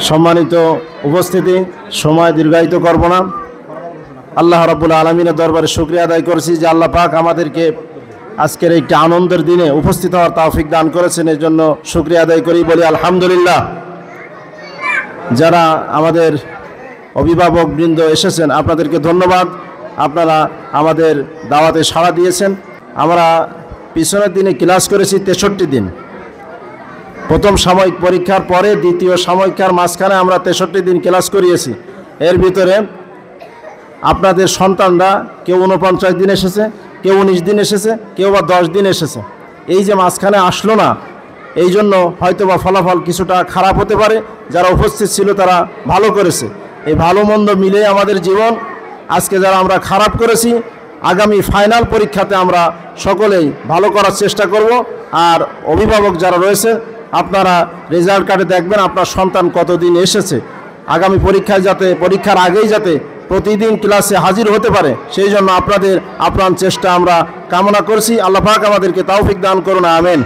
সম্মানিত উপস্থিতি, সময় দীর্ঘায়িত করব না। আল্লাহ রাব্বুল আলামিনের দরবারে শুকরিয়া আদায় করছি যে আল্লাহ পাক আমাদেরকে আজকের একটি আনন্দের দিনে উপস্থিত হওয়ার তৌফিক দান করেছেন, এর জন্য শুকরিয়া আদায় করি, বলি আলহামদুলিল্লাহ। যারা আমাদের অভিভাবকবৃন্দ এসেছেন আপনাদেরকে ধন্যবাদ, আপনারা আমাদের দাওয়াতে সাড়া দিয়েছেন। আমরা পিছনের দিনে ক্লাস করেছি 63 দিন। প্রথম সাময়িক পরীক্ষার পরে দ্বিতীয় সাময়িকার মাঝখানে আমরা 63 দিন ক্লাস করিয়েছি। এর ভিতরে আপনাদের সন্তানরা কেউ 49 দিন এসেছে, কেউ 19 দিন এসেছে, কেউ বা 10 দিন এসেছে। এই যে মাঝখানে আসলো না, এই জন্য হয়তোবা ফলাফল কিছুটা খারাপ হতে পারে। যারা উপস্থিত ছিল তারা ভালো করেছে। এই ভালো মন্দ মিলে আমাদের জীবন। আজকে যারা আমরা খারাপ করেছি, আগামী ফাইনাল পরীক্ষাতে আমরা সকলেই ভালো করার চেষ্টা করব। আর অভিভাবক যারা রয়েছে, আপনারা রেজাল্ট কার্ডে দেখবেন আপনার সন্তান কতদিন এসেছে। আগামী পরীক্ষায় যাতে, পরীক্ষার আগেই যাতে প্রতিদিন ক্লাসে হাজির হতে পারে, সেই জন্য আপনাদের আপ্রাণ চেষ্টা আমরা কামনা করছি। আল্লাহ পাক আমাদেরকে তৌফিক দান করুন, আমিন।